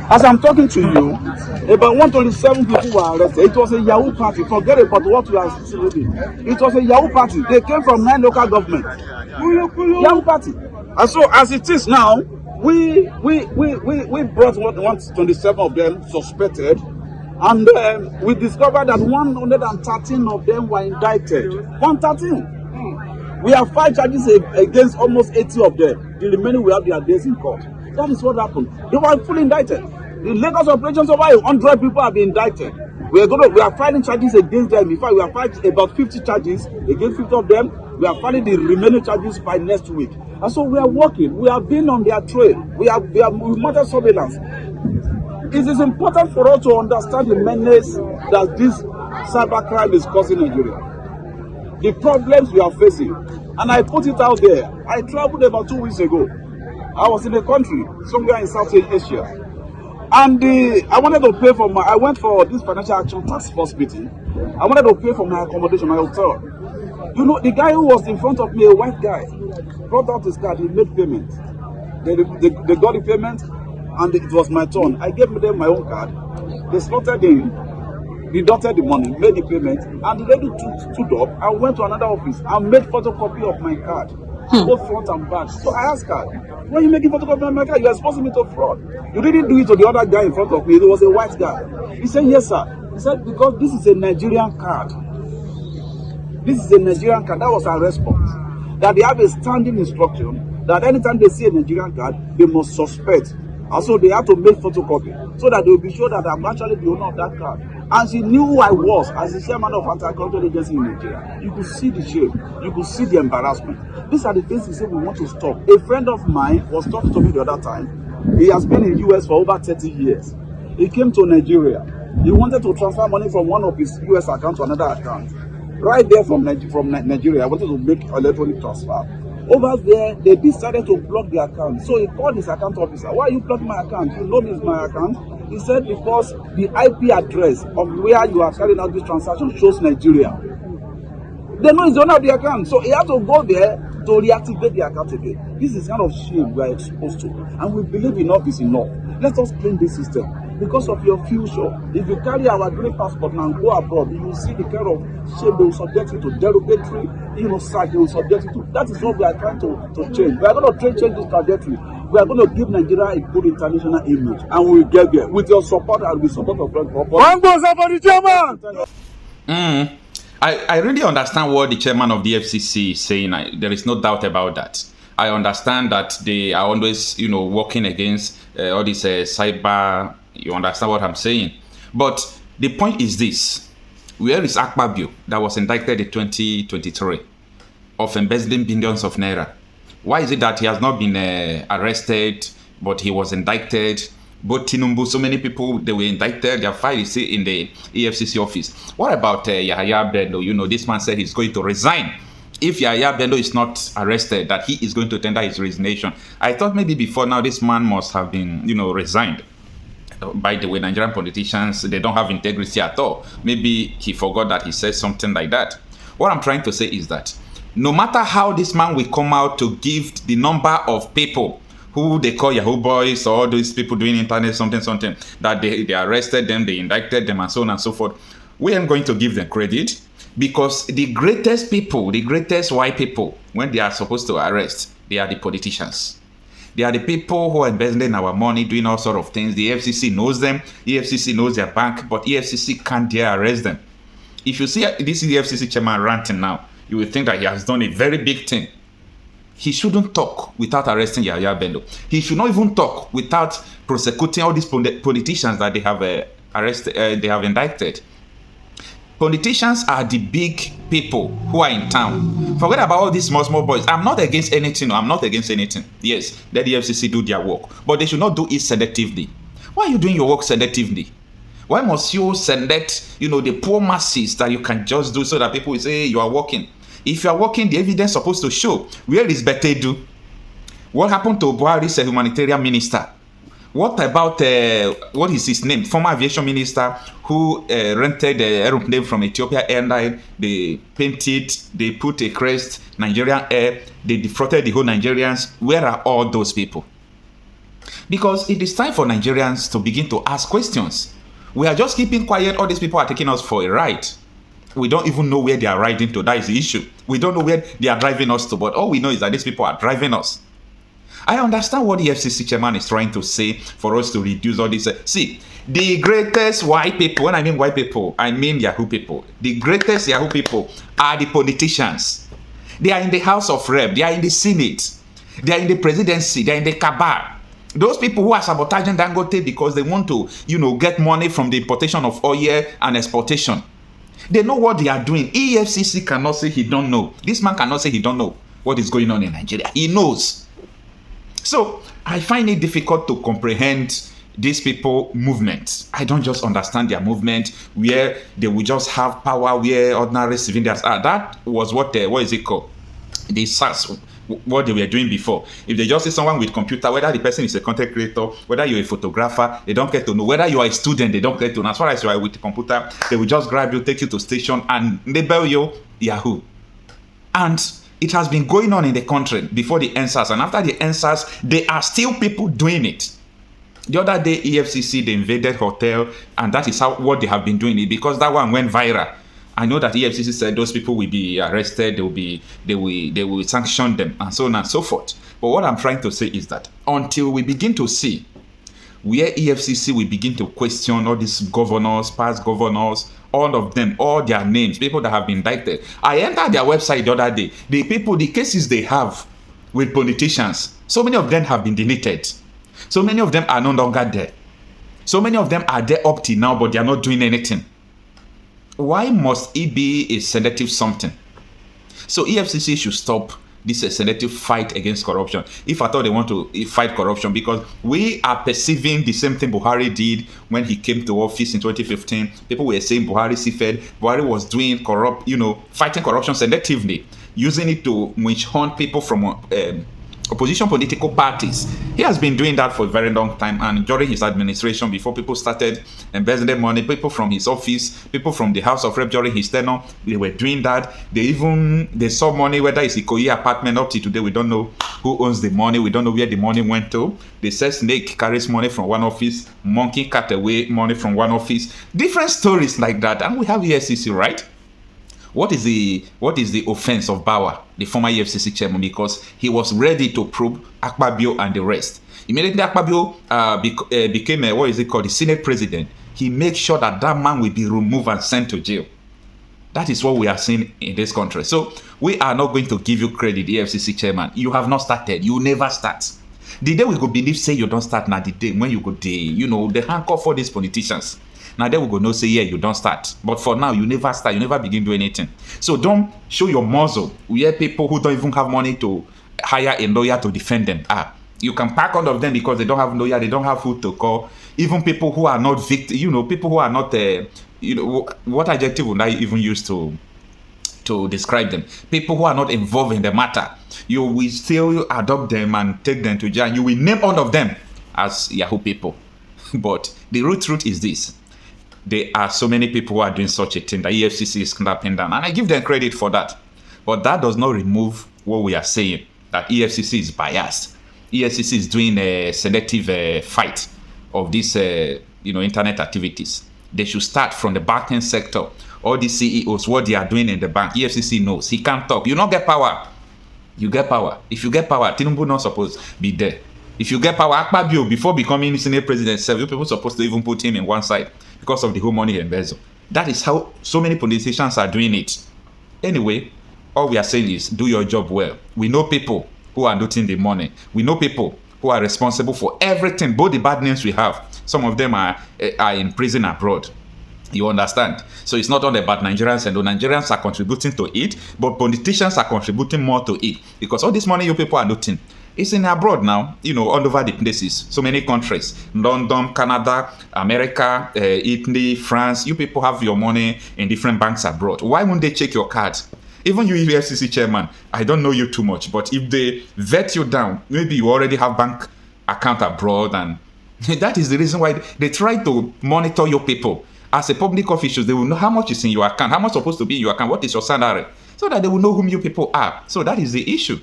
As I'm talking to you, about 127 people were arrested. It was a Yahoo party. Forget about what you are reading. It was a Yahoo party. They came from 9 local governments. Yahoo party. And so as it is now, we brought 127 of them suspected, and we discovered that 113 of them were indicted. 113. We have 5 charges against almost 80 of them. The remaining will have their days in court. That is what happened. They were fully indicted. The Lagos operations, over 100 people have been indicted. We are filing charges against them. In fact, we have filed about 50 charges against 50 of them. We are filing the remaining charges by next week. And so we are working. We have been on their trail. We mounted surveillance. It is important for us to understand the menace that this cybercrime is causing Nigeria. The problems we are facing. And I put it out there. I traveled about 2 weeks ago. I was in a country, somewhere in South Asia. And I wanted to pay for I went for this financial action task force meeting. I wanted to pay for my accommodation, my hotel. You know, the guy who was in front of me, a white guy, brought out his card, he made payment. They got the payment, and it was my turn. I gave them my own card. They slotted in, deducted the money, made the payment, and the lady stood up and went to another office and made photocopy of my card. Both front and back. So I asked her, why are you making photocopy of my card? You are exposing me to fraud. You didn't do it to the other guy in front of me. It was a white guy. He said, yes, sir. He said, because this is a Nigerian card. This is a Nigerian card. That was our response. That they have a standing instruction that anytime they see a Nigerian card, they must suspect. And so they have to make photocopy so that they will be sure that I'm actually the owner of that card. And she knew who I was as the chairman of anti-corruption agency in Nigeria. You could see the shame. You could see the embarrassment. These are the things he said we want to stop. A friend of mine was talking to me the other time. He has been in the US for over 30 years. He came to Nigeria. He wanted to transfer money from one of his US accounts to another account. Right there from Nigeria, I wanted to make electronic transfer. Over there, they decided to block the account. So he called his account officer. Why are you blocking my account? You know this is my account. He said because the IP address of where you are carrying out this transaction shows Nigeria. They know it's the owner of the account. So he had to go there to reactivate the account again. This is kind of shame we are exposed to. And we believe enough is enough. Let us clean this system. Because of your future, if you carry our green passport now and go abroad, you will see the kind of shame they will subject you to, derogatory, sack they will subject you to. That is what we are trying to change. We are going to change this trajectory. We are going to give Nigeria a good international image, and we will get there with your support and with support of friends. One goes up on the chairman. I really understand what the chairman of the FCC is saying. There is no doubt about that. I understand that they are always, working against all this cyber. You understand what I'm saying? But the point is this. Where is Ekpa that was indicted in 2023 of embezzling billions of naira? Why is it that he has not been arrested, but he was indicted? Both Tinubu, so many people, they were indicted. Their file is in the EFCC office. What about Yahaya Bello? This man said he's going to resign. If Yahaya Bello is not arrested, that he is going to tender his resignation. I thought maybe before now this man must have been, resigned. By the way, Nigerian politicians, they don't have integrity at all. Maybe he forgot that he said something like that. What I'm trying to say is that no matter how this man will come out to give the number of people who they call Yahoo Boys or all those people doing internet something, that they arrested them, they indicted them, and so on and so forth, we aren't going to give them credit, because the greatest people, the greatest white people, when they are supposed to arrest, they are the politicians. They are the people who are embezzling our money, doing all sort of things. The FCC knows them. EFCC knows their bank, but EFCC can't dare arrest them. If you see this EFCC chairman ranting now, you will think that he has done a very big thing. He shouldn't talk without arresting Yahaya Bello. He should not even talk without prosecuting all these politicians that they have arrested, they have indicted. Politicians are the big people who are in town. Forget about all these small boys. I'm not against anything. I'm not against anything. Yes, let the FCC do their work. But they should not do it selectively. Why are you doing your work selectively? Why must you select, the poor masses that you can just do so that people will say, hey, you are working? If you are working, the evidence is supposed to show. Where is Betedu? What happened to Buhari's humanitarian minister? What about, what is his name? Former aviation minister who rented the aeroplane from Ethiopia Airlines. They painted, they put a crest, Nigerian Air. They defrauded the whole Nigerians. Where are all those people? Because it is time for Nigerians to begin to ask questions. We are just keeping quiet. All these people are taking us for a ride. We don't even know where they are riding to. That is the issue. We don't know where they are driving us to, but all we know is that these people are driving us. I understand what the FCC chairman is trying to say for us to reduce all this. See, the greatest white people, when I mean white people, I mean Yahoo people. The greatest Yahoo people are the politicians. They are in the House of Rep. They are in the Senate. They are in the presidency. They are in the cabal. Those people who are sabotaging Dangote because they want to, get money from the importation of oil and exportation. They know what they are doing. EFCC cannot say he don't know. This man cannot say he don't know what is going on in Nigeria. He knows. So I find it difficult to comprehend these people movement. I don't just understand their movement where they will just have power where ordinary civilians are. That was what is it called? The SARS, what they were doing before. If they just see someone with computer, whether the person is a content creator, whether you're a photographer, they don't get to know. Whether you are a student, they don't get to know. As far as you are with the computer, they will just grab you, take you to station and label you Yahoo. And it has been going on in the country before the NSAS, and after the NSAS, there are still people doing it. The other day, EFCC, they invaded hotel, and that is what they have been doing it, because that one went viral. I know that EFCC said those people will be arrested, they will sanction them, and so on and so forth. But what I'm trying to say is that until we begin to see where EFCC will begin to question all these governors, past governors, all of them, all their names, people that have been indicted. I entered their website the other day. The cases they have with politicians, so many of them have been deleted. So many of them are no longer there. So many of them are there up till now, but they are not doing anything. Why must it be a selective something? So EFCC should stop this selective fight against corruption, if at all they want to fight corruption, because we are perceiving the same thing Buhari did when he came to office in 2015. People were saying Buhari was doing fighting corruption selectively, using it to witch hunt people from opposition political parties. He has been doing that for a very long time, and during his administration, before people started embezzling money, people from his office, people from the House of Rep during his tenure, they were doing that. They saw money, whether it's Ikoyi apartment. Up to today, we don't know who owns the money. We don't know where the money went to. They said snake carries money from one office, monkey cut away money from one office. Different stories like that, and we have EFCC, right? What is the offense of Bawa, the former EFCC chairman? Because he was ready to probe Akpabio and the rest. Immediately Akpabio became the Senate president, he made sure that man will be removed and sent to jail. That is what we are seeing in this country. So we are not going to give you credit, EFCC chairman. You have not started. You never start. The day we go believe say you don't start, now the day when you go the handcuff for these politicians. Now then we go no say yeah, you don't start. But for now, you never start, you never begin doing anything. So don't show your muzzle where people who don't even have money to hire a lawyer to defend them are. You can pack all of them because they don't have lawyer, they don't have food to call. Even people who are not victims, people who are not, what adjective would I even use to describe them? People who are not involved in the matter. You will still adopt them and take them to jail. You will name all of them as Yahoo people. But the real truth is this. There are so many people who are doing such a thing that EFCC is clamping down. And I give them credit for that. But that does not remove what we are saying, that EFCC is biased. EFCC is doing a selective fight of these internet activities. They should start from the banking sector. All the CEOs, what they are doing in the bank, EFCC knows. He can't talk. You don't get power. You get power. If you get power, Tinubu not supposed to be there. If you get power, Akpabio, before becoming Senate president, several people supposed to even put him in one side because of the whole money embezzle. That is how so many politicians are doing it. Anyway, all we are saying is do your job well. We know people who are looting the money. We know people who are responsible for everything, both the bad names we have. Some of them are in prison abroad. You understand? So it's not all about Nigerians, and the Nigerians are contributing to it, but politicians are contributing more to it because all this money you people are looting, it's in abroad now, all over the places. So many countries, London, Canada, America, Italy, France. You people have your money in different banks abroad. Why won't they check your cards? Even you, EFCC chairman, I don't know you too much, but if they vet you down, maybe you already have bank account abroad, and that is the reason why they try to monitor your people. As a public official, they will know how much is in your account, how much is supposed to be in your account, what is your salary, so that they will know whom you people are. So that is the issue.